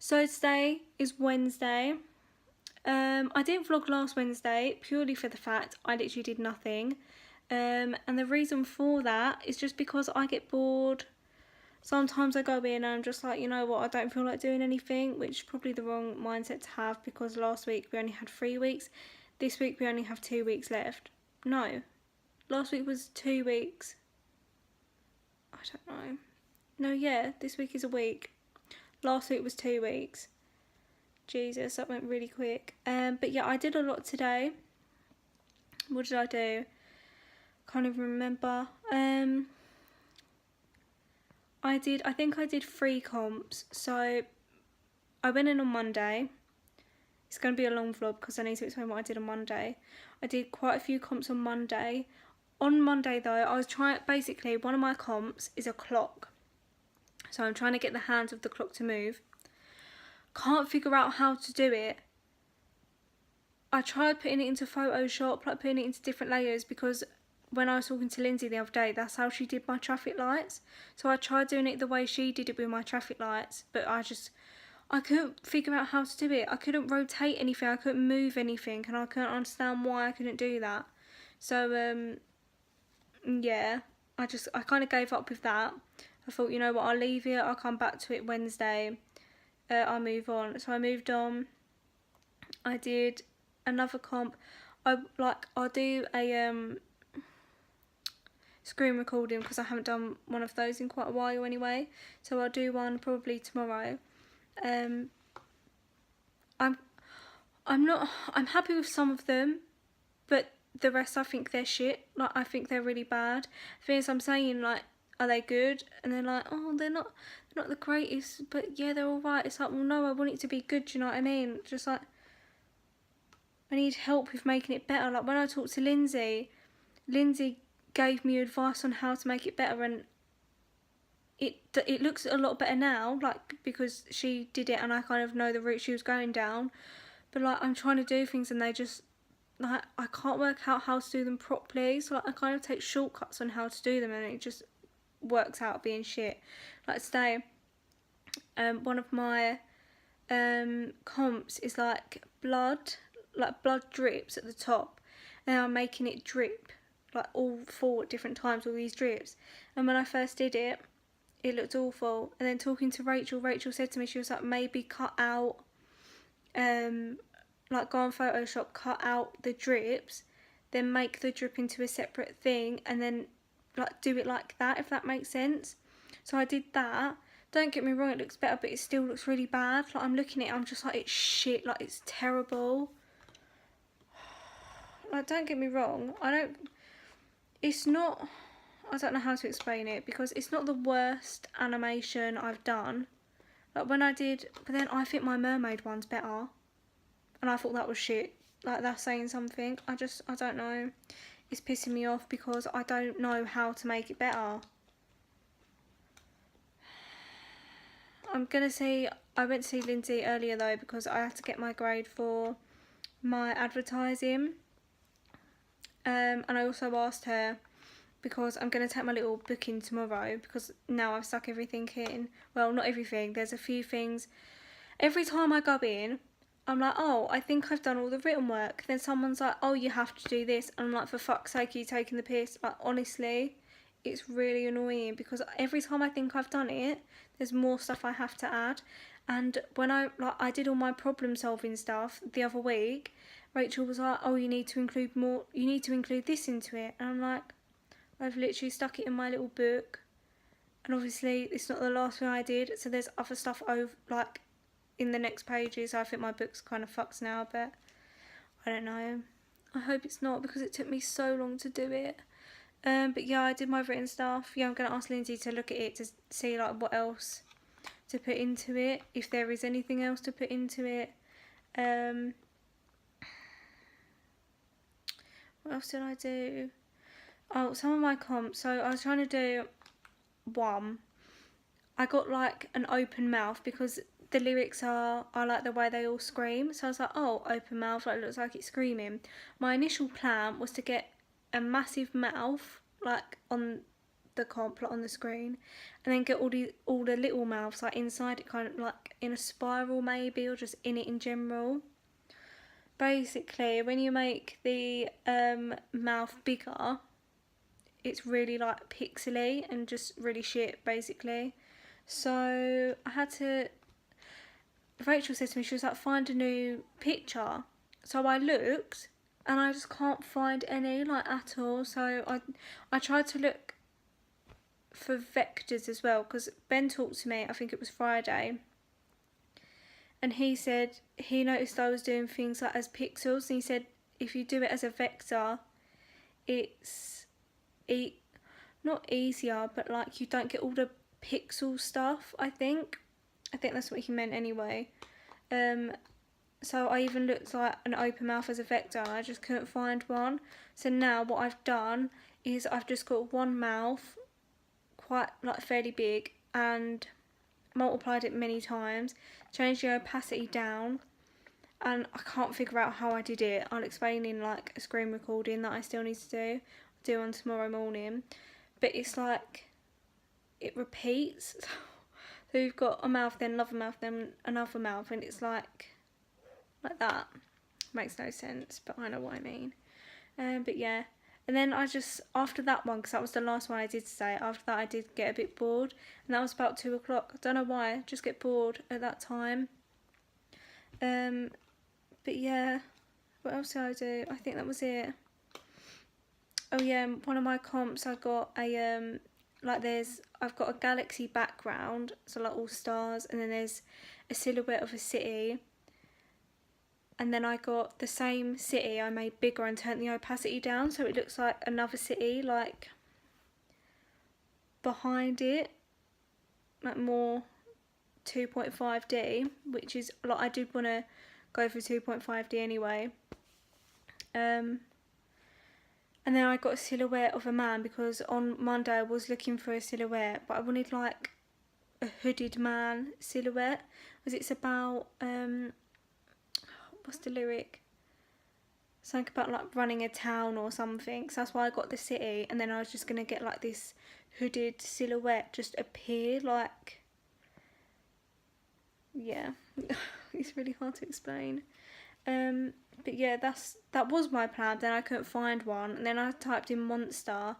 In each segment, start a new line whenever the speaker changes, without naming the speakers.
So today is Wednesday. I didn't vlog last Wednesday purely for the fact I literally did nothing. And the reason for that is just because I get bored. Sometimes I go in and I'm just like, you know what, I don't feel like doing anything, which is probably the wrong mindset to have, because last week we only had 3 weeks. This week we only have 2 weeks left. No, last week was 2 weeks. I don't know. No, yeah, this week is a week. Last week was 2 weeks. Jesus, that went really quick. But yeah, I did a lot today. What did I do? Can't even remember. I think I did 3 comps. So I went in on Monday. It's going to be a long vlog because I need to explain what I did on Monday. I did quite a few comps on Monday. On Monday though, I was trying, basically one of my comps is a clock. So I'm trying to get the hands of the clock to move. Can't figure out how to do it. I tried putting it into Photoshop, like putting it into different layers, because when I was talking to Lindsay the other day, that's how she did my traffic lights. So I tried doing it the way she did it with my traffic lights, but I couldn't figure out how to do it. I couldn't rotate anything, I couldn't move anything, and I couldn't understand why I couldn't do that. So yeah, I kind of gave up with that. I thought, you know what, I'll leave it, I'll come back to it Wednesday, I'll move on. So I moved on. I did another comp. I'll do a screen recording because I haven't done one of those in quite a while anyway. So I'll do one probably tomorrow. I'm happy with some of them, but the rest I think they're shit. Like, I think they're really bad. Things I'm saying, like, are they good? And they're like, oh, they're not the greatest, but yeah, they're alright. It's like, well, no, I want it to be good, do you know what I mean? Just like, I need help with making it better. Like, when I talked to Lindsay gave me advice on how to make it better, and it looks a lot better now, like, because she did it and I kind of know the route she was going down. But like, I'm trying to do things and they just, like, I can't work out how to do them properly. So like, I kind of take shortcuts on how to do them and it just works out being shit. Like today, one of my comps is like blood drips at the top, and I'm making it drip like all 4 different times, all these drips. And when I first did it, it looked awful. And then talking to Rachel said to me, she was like, maybe cut out, like go on Photoshop, cut out the drips, then make the drip into a separate thing, and then like do it like that, if that makes sense. So I did that. Don't get me wrong, it looks better, but it still looks really bad. Like, I'm looking at it, I'm just like, it's shit, like, it's terrible. Like, don't get me wrong, it's not, I don't know how to explain it, because it's not the worst animation I've done. Like, when I did, but then I think my mermaid one's better, and I thought that was shit. Like, that's saying something. I don't know. It's pissing me off because I don't know how to make it better. I went to see Lindsay earlier though, because I had to get my grade for my advertising. And I also asked her, because I'm going to take my little book in tomorrow, because now I've stuck everything in. Well, not everything, there's a few things. Every time I go in, I'm like, oh, I think I've done all the written work. Then someone's like, oh, you have to do this. And I'm like, for fuck's sake, are you taking the piss? Like, honestly, it's really annoying, because every time I think I've done it, there's more stuff I have to add. And when I did all my problem solving stuff the other week, Rachel was like, oh, you need to include this into it. And I'm like, I've literally stuck it in my little book. And obviously it's not the last thing I did, so there's other stuff over, like, in the next pages. I think my book's kind of fucks now, but I don't know. I hope it's not, because it took me so long to do it. But yeah, I did my written stuff. Yeah, I'm going to ask Lindsay to look at it to see like what else to put into it, if there is anything else to put into it. What else did I do? Oh, some of my comps. So I was trying to do one. I got like an open mouth, because the lyrics are like the way they all scream. So I was like, oh, open mouth, like, it looks like it's screaming. My initial plan was to get a massive mouth, like on the comp like on the screen, and then get all the little mouths like inside it, kind of like in a spiral maybe, or just in it in general. Basically, when you make the mouth bigger, it's really like pixely and just really shit basically. So I had to, Rachel said to me, she was like, find a new picture. So I looked and I just can't find any like at all. So I tried to look for vectors as well, because Ben talked to me, I think it was Friday, and he said he noticed I was doing things like as pixels, and he said if you do it as a vector, it's not easier, but like you don't get all the pixel stuff. I think that's what he meant anyway. So I even looked like an open mouth as a vector and I just couldn't find one. So now what I've done is I've just got one mouth, quite like fairly big, and multiplied it many times, changed the opacity down, and I can't figure out how I did it. I'll explain in like a screen recording that I still need to do on tomorrow morning. But it's like it repeats. So you've got a mouth, then another mouth, then another mouth, and it's like that. Makes no sense, but I know what I mean. But yeah, and then I just, after that one, because that was the last one I did today, after that I did get a bit bored, and that was about 2 o'clock. I don't know why, I just get bored at that time. But yeah, what else did I do? I think that was it. Oh yeah, one of my comps I got a I've got a galaxy background, so like all stars, and then there's a silhouette of a city. And then I got the same city I made bigger and turned the opacity down, so it looks like another city like behind it, like more 2.5D, which is like, I did want to go for 2.5D anyway. And then I got a silhouette of a man, because on Monday I was looking for a silhouette, but I wanted like a hooded man silhouette, because it's about what's the lyric? Something about like running a town or something. So that's why I got the city, and then I was just gonna get like this hooded silhouette just appear like, yeah. It's really hard to explain. But yeah, that was my plan. Then I couldn't find one, and then I typed in monster,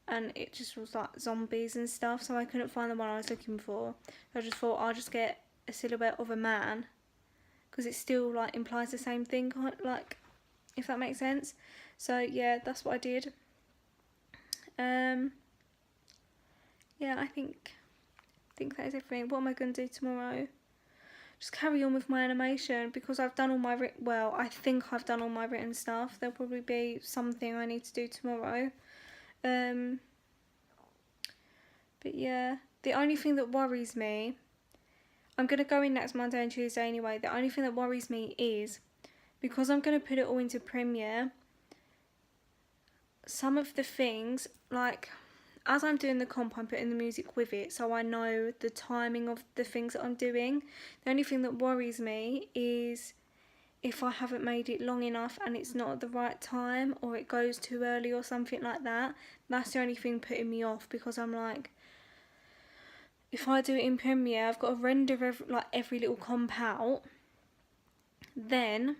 and it just was like zombies and stuff, so I couldn't find the one I was looking for. So I just thought I'll just get a silhouette of a man, because it still like implies the same thing, like, if that makes sense. So yeah, that's what I did. Yeah, I think that is everything. What am I going to do tomorrow? Just carry on with my animation, because I've done all my I think I've done all my written stuff. There'll probably be something I need to do tomorrow. But yeah, the only thing that worries me, I'm going to go in next Monday and Tuesday anyway. The only thing that worries me is, because I'm going to put it all into Premiere, some of the things, like, as I'm doing the comp, I'm putting the music with it, so I know the timing of the things that I'm doing. The only thing that worries me is if I haven't made it long enough and it's not at the right time, or it goes too early or something like that. That's the only thing putting me off, because I'm like, if I do it in Premiere, I've got to render every little comp out, then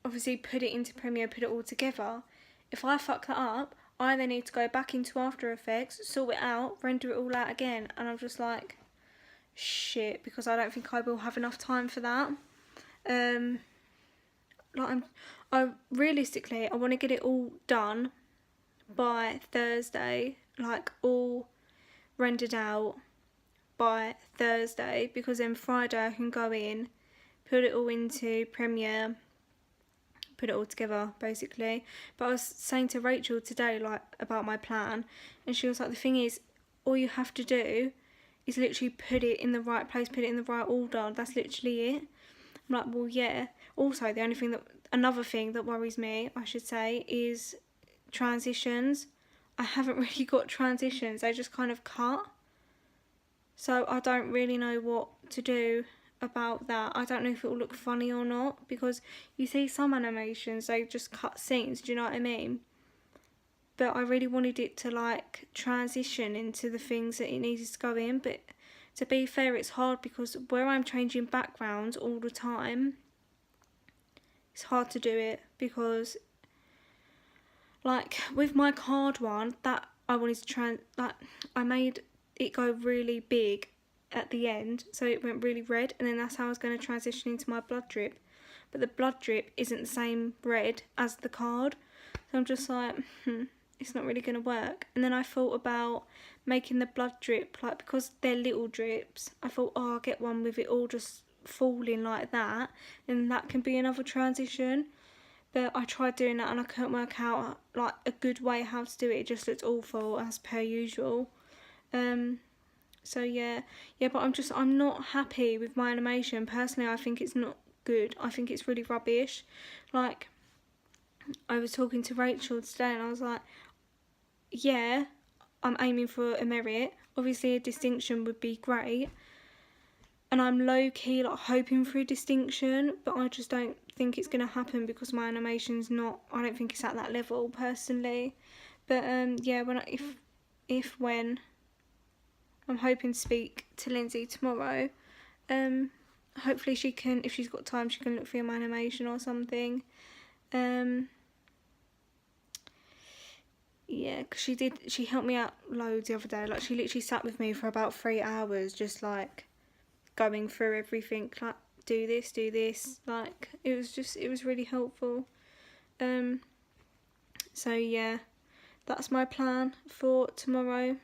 obviously put it into Premiere, put it all together. If I fuck that up, I then need to go back into After Effects, sort it out, render it all out again, and I'm just like, shit, because I don't think I will have enough time for that. Realistically, I want to get it all done by Thursday, like all rendered out by Thursday, because then Friday I can go in, put it all into Premiere, put it all together basically. But I was saying to Rachel today like about my plan, and she was like, the thing is, all you have to do is literally put it in the right place, put it in the right order, that's literally it. I'm like, well yeah. Also, another thing that worries me, I should say, is transitions. I haven't really got transitions, they just kind of cut, so I don't really know what to do about that. I don't know if it will look funny or not, because you see some animations, they just cut scenes, do you know what I mean? but I really wanted it to like transition into the things that it needed to go in. But to be fair, it's hard because where I'm changing backgrounds all the time, it's hard to do it because like with my card one that I wanted to I made it go really big at the end, so it went really red, and then that's how I was going to transition into my blood drip. But the blood drip isn't the same red as the card, so I'm just like, it's not really going to work. And then I thought about making the blood drip, like, because they're little drips, I thought, oh, I'll get one with it all just falling like that, and that can be another transition. But I tried doing that and I couldn't work out like a good way how to do it. It just looked awful as per usual. So yeah, but I'm not happy with my animation. Personally, I think it's not good. I think it's really rubbish. Like, I was talking to Rachel today and I was like, yeah, I'm aiming for a merit. Obviously a distinction would be great. And I'm low-key like hoping for a distinction, but I just don't think it's going to happen because my animation's not, I don't think it's at that level personally. But yeah, when I'm hoping to speak to Lindsay tomorrow. Hopefully she can, if she's got time, she can look through my animation or something. Yeah, because she helped me out loads the other day. Like, she literally sat with me for about 3 hours just like going through everything, like do this, like it was really helpful. So yeah, that's my plan for tomorrow.